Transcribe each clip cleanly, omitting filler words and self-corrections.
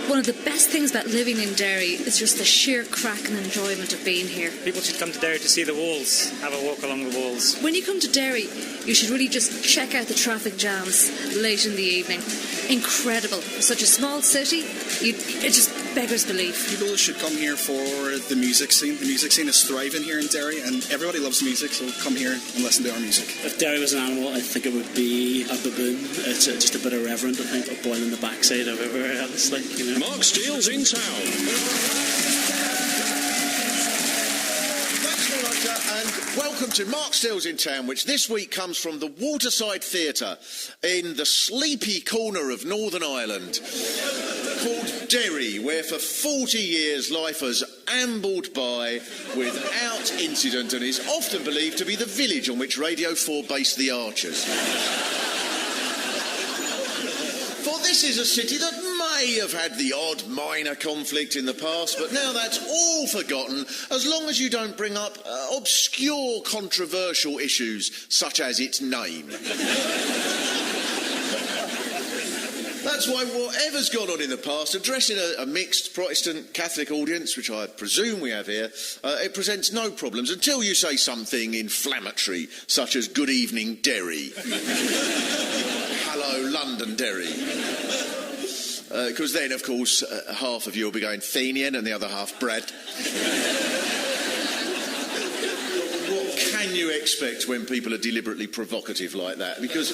One of the best things about living in Derry is just the sheer crack and enjoyment of being here. People should come to Derry to see the walls, have a walk along the walls. When you come to Derry, you should really just check out the traffic jams late in the evening. Incredible. Such a small city, it just beggars belief. People should come here for the music scene. The music scene is thriving here in Derry, and everybody loves music, so come here and listen to our music. If Derry was an animal, I think it would be a baboon. It's just a bit irreverent, I think, of boiling the backside of everywhere else. Mark Steele's in town. Thanks very much, and welcome to Mark Steele's in Town, which this week comes from the Waterside Theatre in the sleepy corner of Northern Ireland, called Derry, where for 40 years life has ambled by without incident and is often believed to be the village on which Radio 4 based The Archers. For this is a city that may have had the odd minor conflict in the past, but now that's all forgotten as long as you don't bring up obscure controversial issues such as its name. That's why whatever's gone on in the past, addressing a mixed Protestant Catholic audience, which I presume we have here, it presents no problems until you say something inflammatory, such as "Good evening, Derry." "Hello, Londonderry." Because then, of course, half of you will be going Fenian and the other half Brad. What can you expect when people are deliberately provocative like that? Because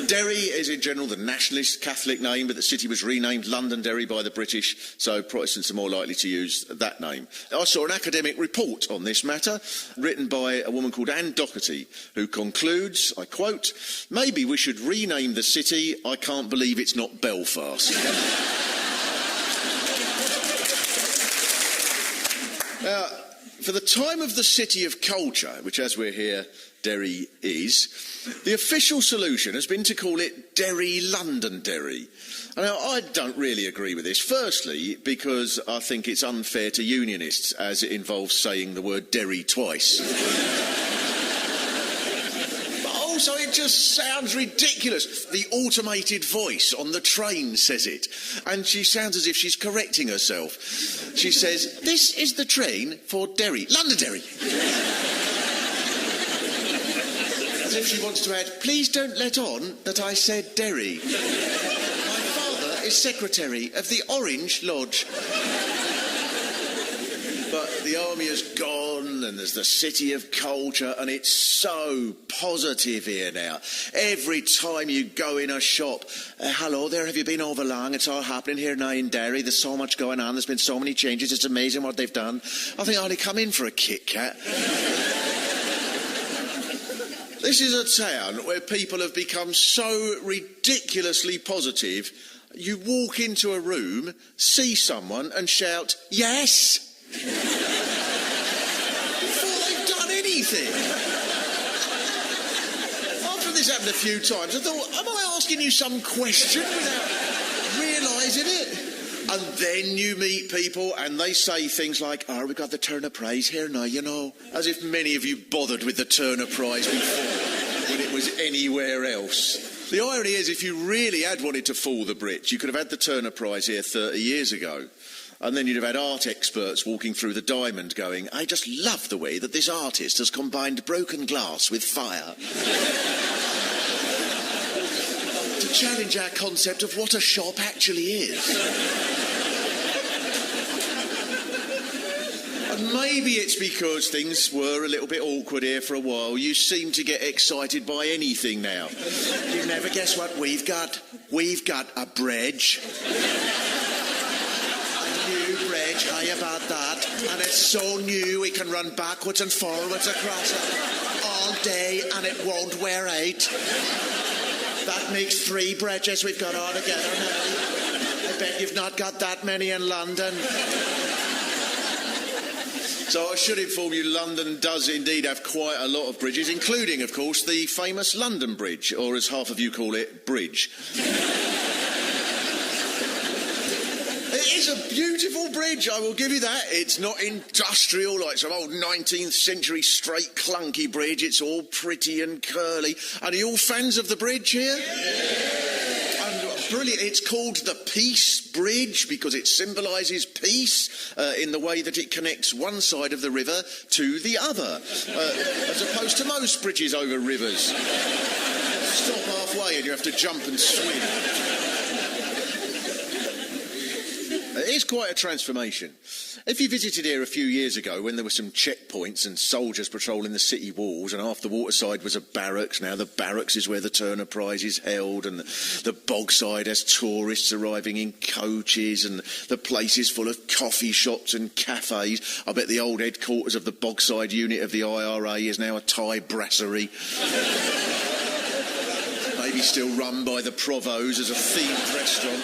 Derry is in general the nationalist Catholic name, but the city was renamed Londonderry by the British, so Protestants are more likely to use that name. I saw an academic report on this matter, written by a woman called Anne Doherty, who concludes, I quote, "Maybe we should rename the city. I can't believe it's not Belfast." Now, for the time of the City of Culture, which as we're here, Derry is, the official solution has been to call it Derry Londonderry. Now, I don't really agree with this. Firstly, because I think it's unfair to unionists, as it involves saying the word Derry twice. Also, it just sounds ridiculous. The automated voice on the train says it, and she sounds as if she's correcting herself. She says, "This is the train for Derry, Londonderry." As if she wants to add, "Please don't let on that I said Derry. My father is secretary of the Orange Lodge." But the army has gone, and there's the City of Culture, and it's so positive here now. Every time you go in a shop, "Hello there, have you been over long? It's all happening here now in Derry. There's so much going on. There's been so many changes. It's amazing what they've done. I think I only come in for a Kit Kat." This is a town where people have become so ridiculously positive, you walk into a room, see someone and shout, "Yes!" before they've done anything. After this happened a few times, I thought, am I asking you some question without realising it? And then you meet people and they say things like, "Oh, we've got the Turner Prize here now, you know." As if many of you bothered with the Turner Prize before, when it was anywhere else. The irony is, if you really had wanted to fool the Brits, you could have had the Turner Prize here 30 years ago. And then you'd have had art experts walking through the Diamond going, "I just love the way that this artist has combined broken glass with fire." To challenge our concept of what a shop actually is. And maybe it's because things were a little bit awkward here for a while. You seem to get excited by anything now. You never guess what we've got? We've got a bridge. New bridge, how about that? And it's so new it can run backwards and forwards across it all day and it won't wear out. That makes 3 bridges we've got all together now. I bet you've not got that many in London. So I should inform you, London does indeed have quite a lot of bridges, including, of course, the famous London Bridge, or as half of you call it, Bridge. It is a beautiful bridge, I will give you that. It's not industrial like some old 19th century straight clunky bridge. It's all pretty and curly. And are you all fans of the bridge here? Yeah. And brilliant. It's called the Peace Bridge because it symbolises peace in the way that it connects one side of the river to the other, as opposed to most bridges over rivers. Stop halfway and you have to jump and swim. It is quite a transformation. If you visited here a few years ago when there were some checkpoints and soldiers patrolling the city walls and half the waterside was a barracks, now the barracks is where the Turner Prize is held, and the Bogside has tourists arriving in coaches, and the place is full of coffee shops and cafes. I bet the old headquarters of the Bogside unit of the IRA is now a Thai brasserie. Maybe still run by the Provos as a themed restaurant.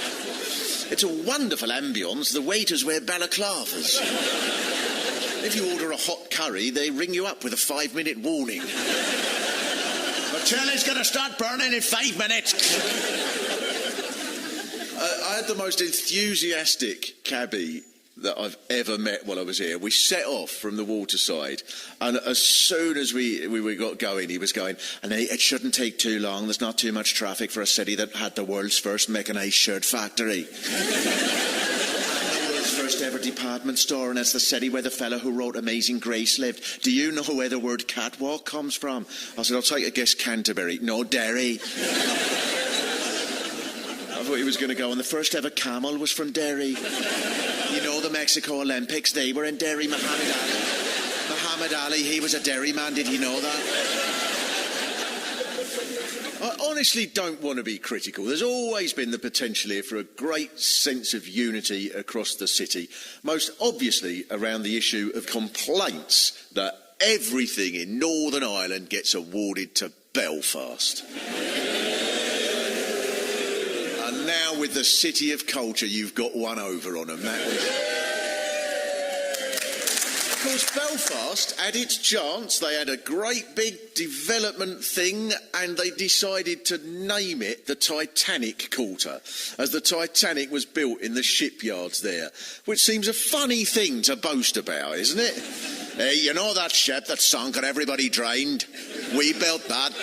It's a wonderful ambience. The waiters wear balaclavas. If you order a hot curry, they ring you up with a 5-minute warning. The chili's going to start burning in 5 minutes. I had the most enthusiastic cabbie that I've ever met while I was here. We set off from the waterside, and as soon as we got going, he was going, and it shouldn't take too long, there's not too much traffic for a city that had the world's first mechanised shirt factory. The world's first ever department store, and it's the city where the fellow who wrote Amazing Grace lived. Do you know where the word catwalk comes from? I said, I'll take a guess, Canterbury. No, Derry. I thought he was going to go, and the first ever camel was from Derry. You know the Mexico Olympics, they were in Derry. Muhammad Ali, he was a Derry man, did you know that? I honestly don't want to be critical. There's always been the potential here for a great sense of unity across the city, most obviously around the issue of complaints that everything in Northern Ireland gets awarded to Belfast. And now with the City of Culture, you've got one over on them. Of course, Belfast had its chance. They had a great big development thing, and they decided to name it the Titanic Quarter, as the Titanic was built in the shipyards there, which seems a funny thing to boast about, isn't it? Hey, you know that ship that sunk and everybody drowned? We built that.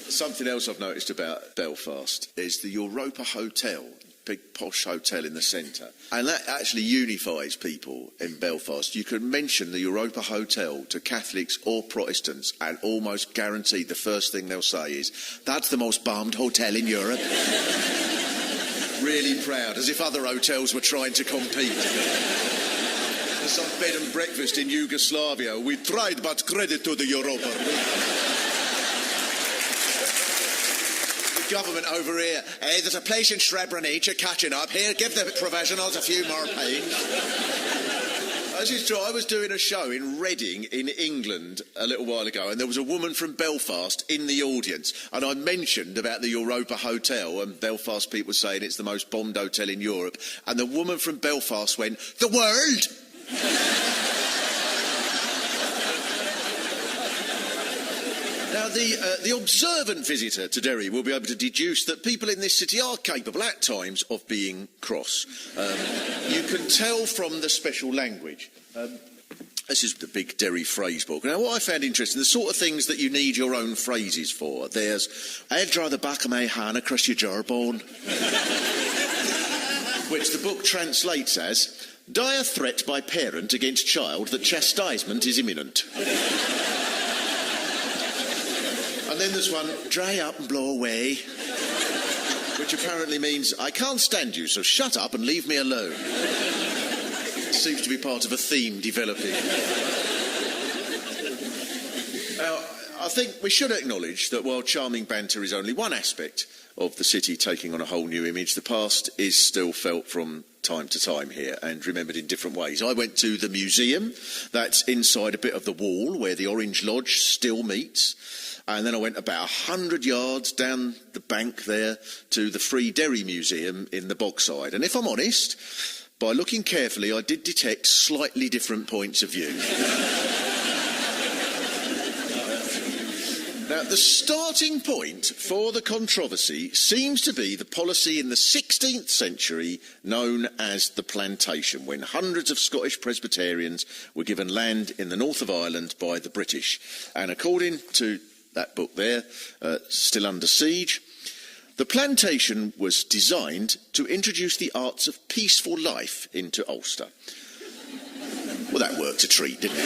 Something else I've noticed about Belfast is the Europa Hotel, big posh hotel in the centre. And that actually unifies people in Belfast. You can mention the Europa Hotel to Catholics or Protestants and almost guaranteed the first thing they'll say is, that's the most bombed hotel in Europe. Really proud, as if other hotels were trying to compete. There's some bed and breakfast in Yugoslavia. We tried, but credit to the Europa. Government over here. Hey, there's a place in Srebrenica catching up. Here, give the professionals a few more pains. As is true, I was doing a show in Reading in England a little while ago, and there was a woman from Belfast in the audience, and I mentioned about the Europa Hotel, and Belfast people saying it's the most bombed hotel in Europe, and the woman from Belfast went, the world? Now, the observant visitor to Derry will be able to deduce that people in this city are capable at times of being cross. You can tell from the special language. This is the big Derry phrase book. Now, what I found interesting, the sort of things that you need your own phrases for. There's, I'd draw the back of my hand across your jawbone. Which the book translates as, dire threat by parent against child that chastisement is imminent. And then there's one, dry up and blow away, which apparently means, I can't stand you, so shut up and leave me alone. Seems to be part of a theme developing. Now, I think we should acknowledge that while charming banter is only one aspect of the city taking on a whole new image, the past is still felt from time to time here and remembered in different ways. I went to the museum, that's inside a bit of the wall where the Orange Lodge still meets. And then I went about 100 yards down the bank there to the Free Derry Museum in the Bogside. And if I'm honest, by looking carefully, I did detect slightly different points of view. Now, the starting point for the controversy seems to be the policy in the 16th century known as the plantation, when hundreds of Scottish Presbyterians were given land in the north of Ireland by the British. And according to that book there, still under siege. The plantation was designed to introduce the arts of peaceful life into Ulster. Well, that worked a treat, didn't it?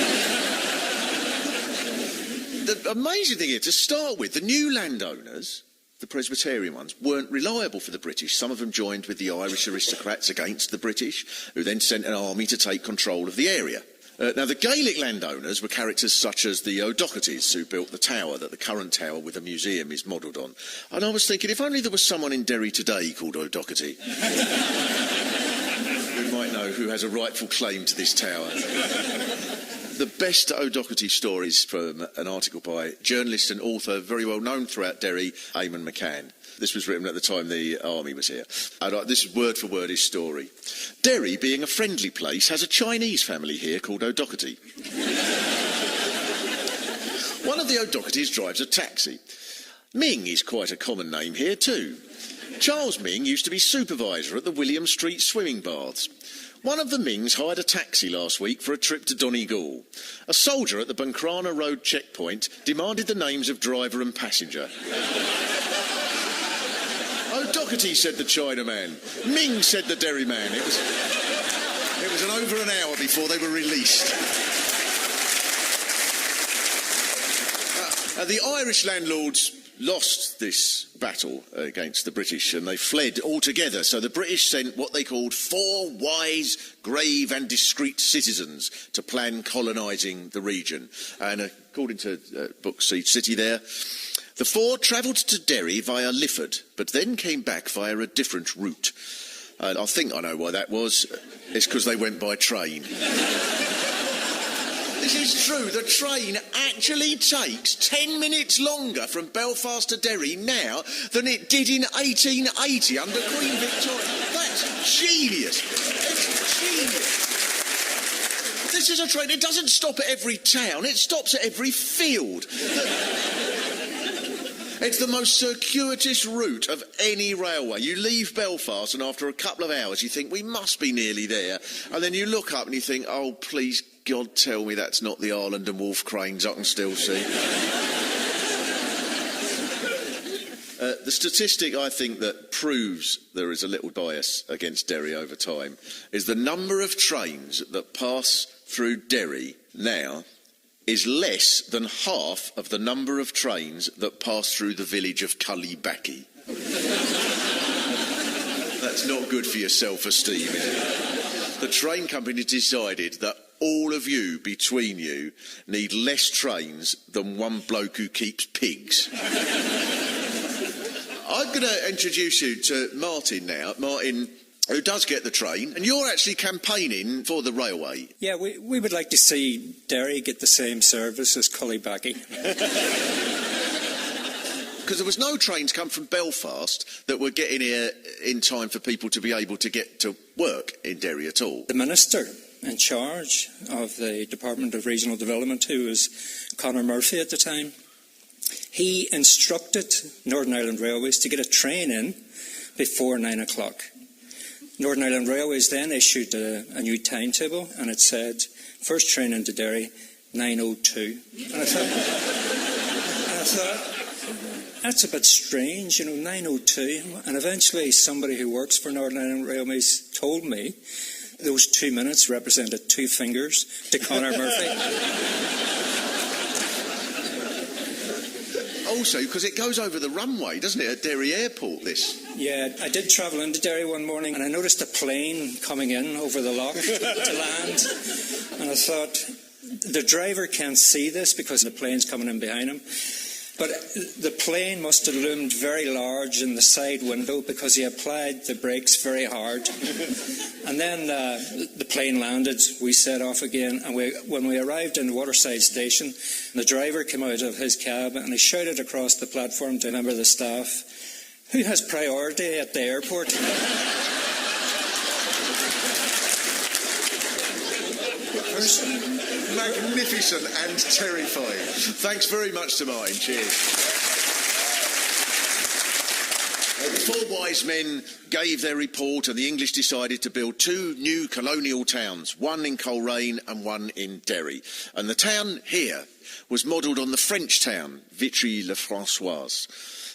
The amazing thing is, to start with, the new landowners, the Presbyterian ones, weren't reliable for the British. Some of them joined with the Irish aristocrats against the British, who then sent an army to take control of the area. Now, the Gaelic landowners were characters such as the O'Dohertys, who built the tower that the current tower with a museum is modelled on. And I was thinking, if only there was someone in Derry today called O'Doherty, who might know who has a rightful claim to this tower. The best O'Doherty stories from an article by journalist and author, very well known throughout Derry, Eamon McCann. This was written at the time the army was here. And this is word for word his story. Derry, being a friendly place, has a Chinese family here called O'Doherty. One of the O'Dohertys drives a taxi. Ming is quite a common name here too. Charles Ming used to be supervisor at the William Street swimming baths. One of the Mings hired a taxi last week for a trip to Donegal. A soldier at the Buncrana Road checkpoint demanded the names of driver and passenger. O'Doherty, said the Chinaman. Ming, said the Derry man. It was over an hour before they were released. The Irish landlords lost this battle against the British and they fled altogether. So the British sent what they called 4 wise, grave and discreet citizens to plan colonising the region. And according to book Siege City there, the 4 travelled to Derry via Lifford, but then came back via a different route. And I think I know why that was. It's because they went by train. This is true. The train actually takes 10 minutes longer from Belfast to Derry now than it did in 1880 under Queen Victoria. That's genius. It's genius. This is a train. It doesn't stop at every town. It stops at every field. It's the most circuitous route of any railway. You leave Belfast and after a couple of hours you think, we must be nearly there. And then you look up and you think, oh, please, God, tell me that's not the Ireland and Wolf cranes I can still see. The statistic I think that proves there is a little bias against Derry over time is the number of trains that pass through Derry now is less than half of the number of trains that pass through the village of Cullibaccy. That's not good for your self-esteem, is it? The train company decided that all of you, between you, need less trains than one bloke who keeps pigs. I'm going to introduce you to Martin now. Martin, who does get the train, and you're actually campaigning for the railway. Yeah, we would like to see Derry get the same service as Cullibaccy. Because there was no trains come from Belfast that were getting here in time for people to be able to get to work in Derry at all. The minister in charge of the Department of Regional Development, who was Conor Murphy at the time, he instructed Northern Ireland Railways to get a train in before 9 o'clock. Northern Ireland Railways then issued a new timetable, and it said, first train into Derry, 9:02. And I thought, that's a bit strange, 9:02. And eventually somebody who works for Northern Ireland Railways told me those 2 minutes represented 2 fingers to Conor Murphy. Also, because it goes over the runway, doesn't it, at Derry Airport, this? Yeah, I did travel into Derry one morning and I noticed a plane coming in over the lock to land. And I thought, the driver can't see this because the plane's coming in behind him. But the plane must have loomed very large in the side window because he applied the brakes very hard. And then the plane landed, we set off again, and when we arrived in Waterside Station, the driver came out of his cab and he shouted across the platform to a member of the staff, "Who has priority at the airport?" Magnificent and terrifying. Thanks very much to mine. Cheers. The 4 wise men gave their report and the English decided to build 2 new colonial towns, one in Coleraine and one in Derry. And the town here was modelled on the French town, Vitry-le-François.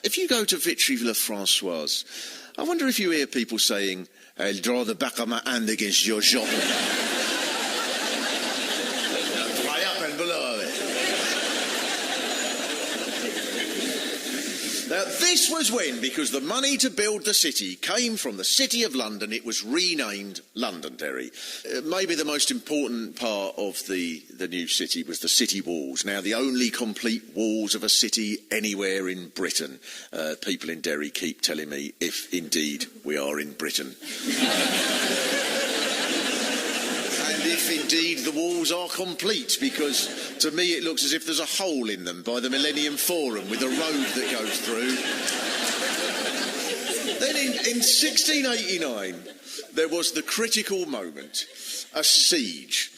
If you go to Vitry-le-François, I wonder if you hear people saying, "I'll draw the back of my hand against your shop." High up and below it. Now, this was when, because the money to build the city came from the City of London, it was renamed Londonderry. Maybe the most important part of the new city was the city walls. Now, the only complete walls of a city anywhere in Britain. People in Derry keep telling me, if indeed we are in Britain. And if indeed the walls are complete, because to me it looks as if there's a hole in them by the Millennium Forum with a road that goes through. Then in 1689 there was the critical moment, a siege.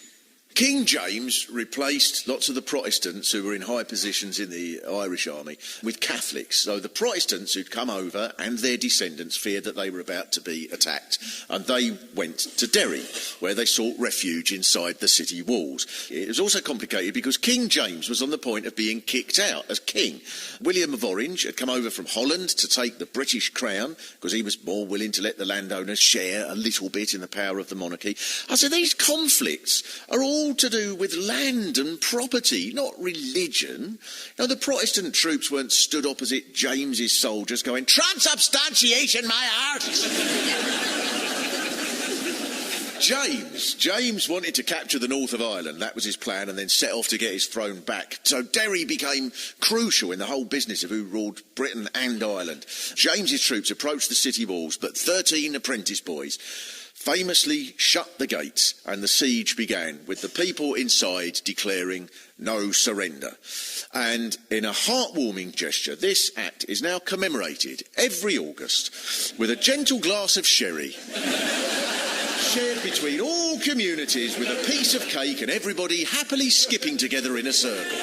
King James replaced lots of the Protestants who were in high positions in the Irish army with Catholics. So the Protestants who'd come over and their descendants feared that they were about to be attacked. And they went to Derry, where they sought refuge inside the city walls. It was also complicated because King James was on the point of being kicked out as king. William of Orange had come over from Holland to take the British crown because he was more willing to let the landowners share a little bit in the power of the monarchy. So these conflicts are all to do with land and property, not religion. Now, the Protestant troops weren't stood opposite James's soldiers going, "Transubstantiation, my heart!" James wanted to capture the north of Ireland. That was his plan, and then set off to get his throne back. So Derry became crucial in the whole business of who ruled Britain and Ireland. James's troops approached the city walls, but 13 apprentice boys famously shut the gates, and the siege began, with the people inside declaring no surrender. And in a heartwarming gesture, this act is now commemorated every August with a gentle glass of sherry shared between all communities, with a piece of cake and everybody happily skipping together in a circle.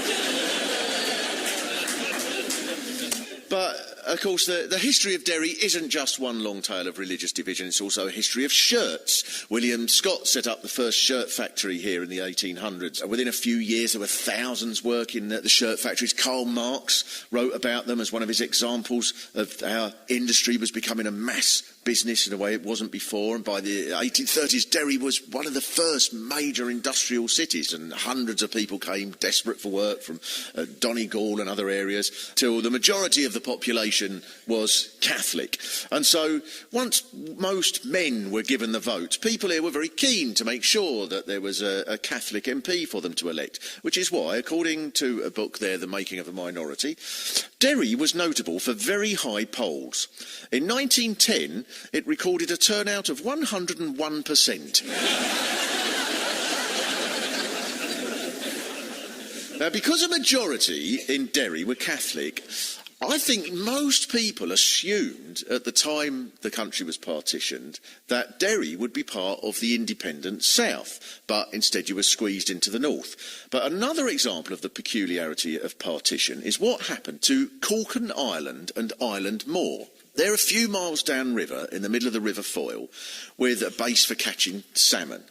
But of course, the history of Derry isn't just one long tale of religious division, it's also a history of shirts. William Scott set up the first shirt factory here in the 1800s. Within a few years, there were thousands working at the shirt factories. Karl Marx wrote about them as one of his examples of how industry was becoming a mass business in a way it wasn't before. And by the 1830s, Derry was one of the first major industrial cities, and hundreds of people came desperate for work from Donegal and other areas, till the majority of the population was Catholic. And so once most men were given the vote, people here were very keen to make sure that there was a Catholic MP for them to elect, which is why, according to a book there, The Making of a Minority, Derry was notable for very high polls. In 1910, it recorded a turnout of 101%. Now, because a majority in Derry were Catholic, I think most people assumed at the time the country was partitioned that Derry would be part of the independent south, but instead you were squeezed into the north. But another example of the peculiarity of partition is what happened to Corken Island and Island Moor. They're a few miles downriver in the middle of the River Foyle with a base for catching salmon.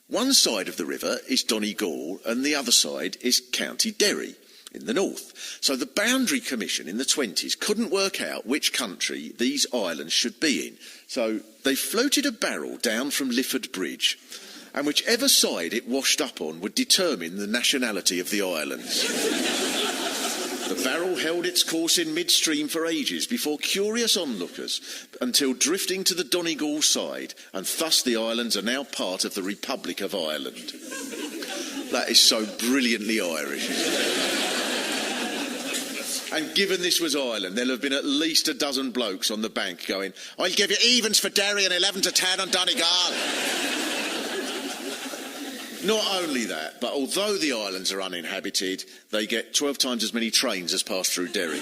One side of the river is Donegal and the other side is County Derry in the north. So the Boundary Commission in the 20s couldn't work out which country these islands should be in. So they floated a barrel down from Lifford Bridge, and whichever side it washed up on would determine the nationality of the islands. The barrel held its course in midstream for ages before curious onlookers, until drifting to the Donegal side, and thus the islands are now part of the Republic of Ireland. That is so brilliantly Irish. And given this was Ireland, there'll have been at least a dozen blokes on the bank going, "I'll give you evens for Derry and 11 to 10 on Donegal." Not only that, but although the islands are uninhabited, they get 12 times as many trains as pass through Derry.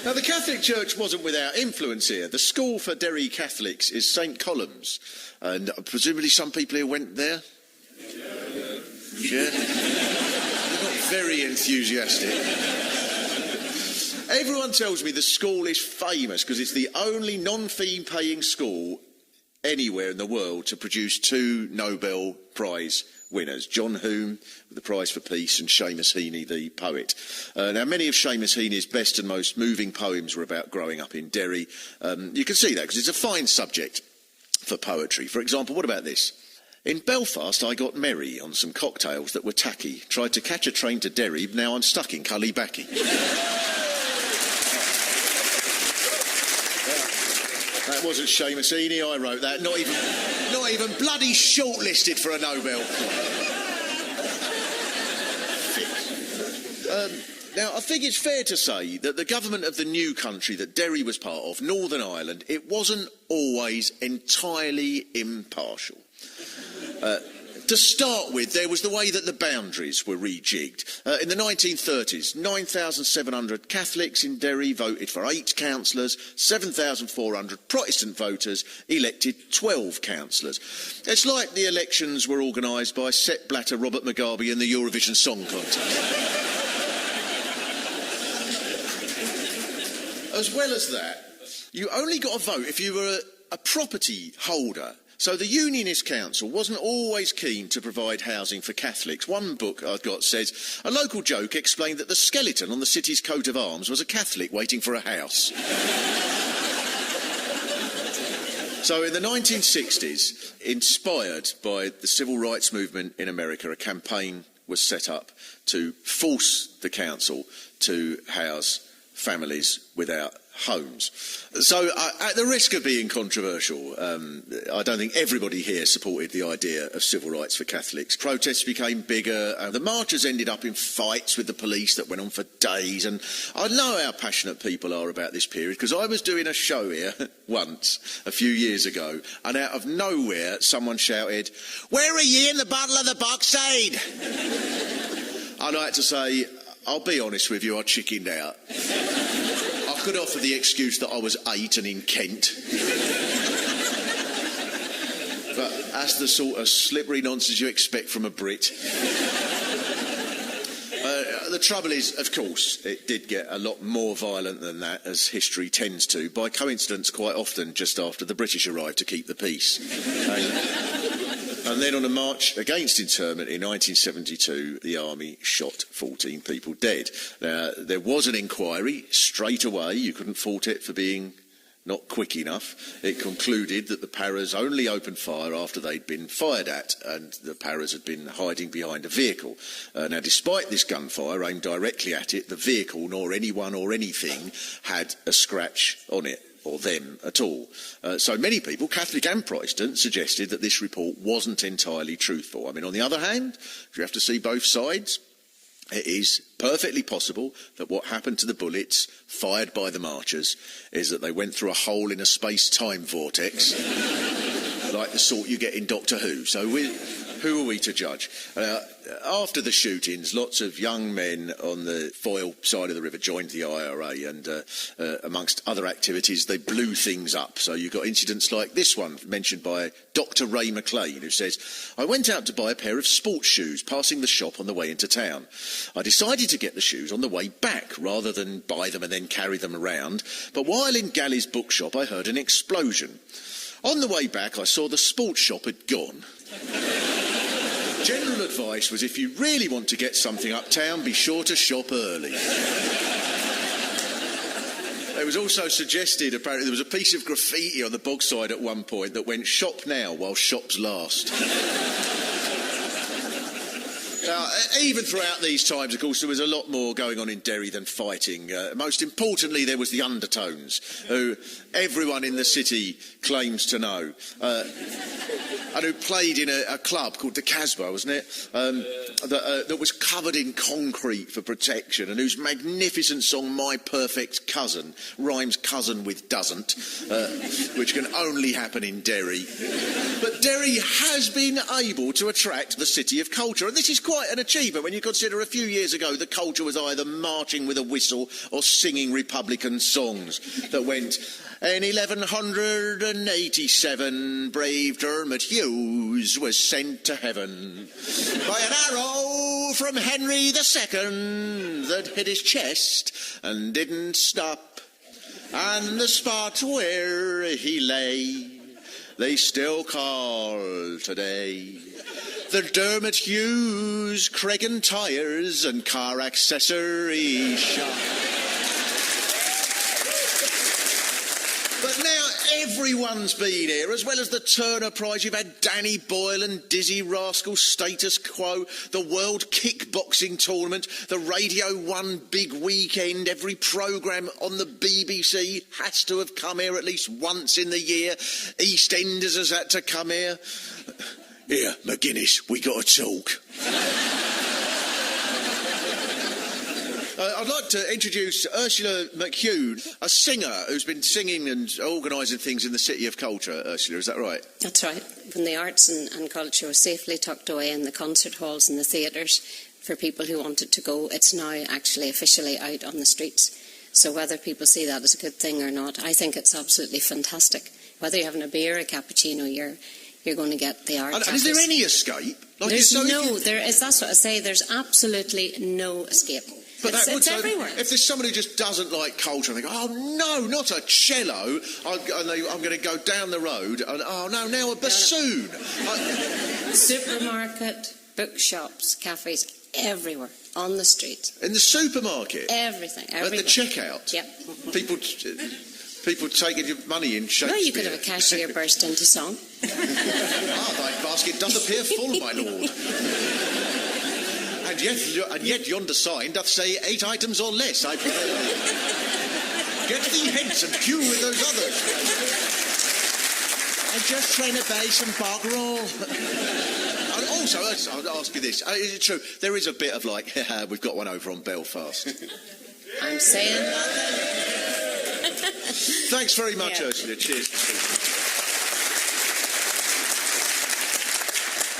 Now, the Catholic Church wasn't without influence here. The school for Derry Catholics is St Colum's, and presumably some people here went there? Yeah? They're not very enthusiastic. Everyone tells me the school is famous because it's the only non-fee-paying school anywhere in the world to produce 2 Nobel Prize winners, John Hume with the Prize for Peace and Seamus Heaney, the poet. Now, many of Seamus Heaney's best and most moving poems were about growing up in Derry. You can see that because it's a fine subject for poetry. For example, what about this? In Belfast, I got merry on some cocktails that were tacky. Tried to catch a train to Derry, now I'm stuck in Cullybacky. That wasn't Seamus Heaney, I wrote that. Not even bloody shortlisted for a Nobel Prize. Now, I think it's fair to say that the government of the new country that Derry was part of, Northern Ireland, it wasn't always entirely impartial. To start with, there was the way that the boundaries were rejigged. In the 1930s, 9,700 Catholics in Derry voted for 8 councillors, 7,400 Protestant voters elected 12 councillors. It's like the elections were organised by Sepp Blatter, Robert Mugabe and the Eurovision Song Contest. As well as that, you only got a vote if you were a property holder. So the Unionist Council wasn't always keen to provide housing for Catholics. One book I've got says, a local joke explained that the skeleton on the city's coat of arms was a Catholic waiting for a house. So in the 1960s, inspired by the civil rights movement in America, a campaign was set up to force the council to house families without homes. So, at the risk of being controversial, I don't think everybody here supported the idea of civil rights for Catholics. Protests became bigger, the marchers ended up in fights with the police that went on for days, and I know how passionate people are about this period, because I was doing a show here once, a few years ago, and out of nowhere someone shouted, "Where are ye in the Battle of the Bogside?" And I had to say, I'll be honest with you, I chickened out. I could offer the excuse that I was 8 and in Kent. But that's the sort of slippery nonsense you expect from a Brit. The trouble is, of course, it did get a lot more violent than that, as history tends to, by coincidence quite often just after the British arrived to keep the peace. And then on a march against internment in 1972, the army shot 14 people dead. Now, there was an inquiry straight away. You couldn't fault it for being not quick enough. It concluded that the Paras only opened fire after they'd been fired at, and the Paras had been hiding behind a vehicle. Now, despite this gunfire aimed directly at it, the vehicle, nor anyone or anything, had a scratch on it, or them at all. So many people, Catholic and Protestant, suggested that this report wasn't entirely truthful. I mean, on the other hand, if you have to see both sides, it is perfectly possible that what happened to the bullets fired by the marchers is that they went through a hole in a space-time vortex, like the sort you get in Doctor Who. So who are we to judge? After the shootings, lots of young men on the Foyle side of the river joined the IRA, and amongst other activities, they blew things up. So you got incidents like this one, mentioned by Dr. Ray McLean, who says, "I went out to buy a pair of sports shoes, passing the shop on the way into town. I decided to get the shoes on the way back, rather than buy them and then carry them around. But while in Galley's bookshop, I heard an explosion. On the way back, I saw the sports shop had gone. General advice was, if you really want to get something uptown, be sure to shop early." It was also suggested, apparently, there was a piece of graffiti on the Bogside at one point that went, "Shop now while shops last." Now, even throughout these times, of course, there was a lot more going on in Derry than fighting. Most importantly, there was the undertones, who everyone in the city claims to know, and who played in a club called the Casbah, wasn't it? That was covered in concrete for protection, and whose magnificent song "My Perfect Cousin" rhymes cousin with doesn't, which can only happen in Derry. But Derry has been able to attract the city of culture, and this is quite an achievement when you consider a few years ago the culture was either marching with a whistle or singing Republican songs that went, "In 1187, brave Dermot Hughes was sent to heaven by an arrow blow from Henry II that hit his chest and didn't stop. And the spot where he lay, they still call today the Dermot Hughes Cregan Tyres and Car Accessory Shop. But now everyone's been here, as well as the Turner Prize. You've had Danny Boyle and Dizzy Rascal, Status Quo, the World Kickboxing Tournament, the Radio 1 Big Weekend. Every programme on the BBC has to have come here at least once in the year. EastEnders has had to come here. Here, McGuinness, we got to talk. I'd like to introduce Ursula McHugh, a singer who's been singing and organising things in the City of Culture. Ursula, is that right? That's right. When the arts and culture was safely tucked away in the concert halls and the theatres for people who wanted to go, it's now actually officially out on the streets. So whether people see that as a good thing or not, I think it's absolutely fantastic. Whether you're having a beer, a cappuccino, you're going to get the art. And is there any escape? That's what I say. There's absolutely no escape. But it's everywhere. If there's somebody who just doesn't like culture, and they go, oh no, not a cello, I'm going to go down the road, and oh no, now a bassoon. Supermarket, bookshops, cafes, everywhere, on the street. In the supermarket? Everything. At the checkout? Yep. People taking your money in Shakespeare. Well, you could have a cashier burst into song. Thy basket doth appear full, my lord. And yet yonder sign doth say 8 items or less, I pray. Get thee hence and queue with those others. I'm just trying to buy some bog roll. And also, I'll ask you this. Is it true? There is a bit of like, we've got one over on Belfast. I'm saying nothing. Thanks very much, Ursula. Cheers.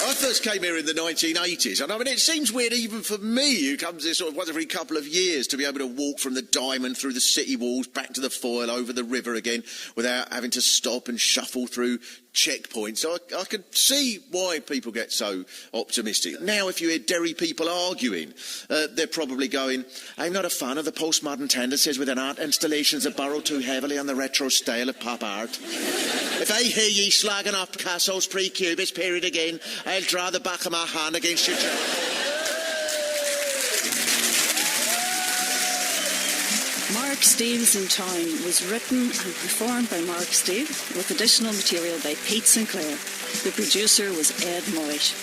I first came here in the 1980s, and I mean, it seems weird even for me, who comes here sort of once every couple of years, to be able to walk from the Diamond through the city walls, back to the Foyle, over the river again, without having to stop and shuffle through checkpoints. So I could see why people get so optimistic. Now, if you hear Derry people arguing, they're probably going, I'm not a fan of the postmodern tendencies within art installations that borrow too heavily on the retro style of pop art. If I hear ye slagging off Picasso's pre-Cubist period again, I'll draw the back of my hand against your jaw. Mark Steele's In Town was written and performed by Mark Steele with additional material by Pete Sinclair. The producer was Ed Morrish.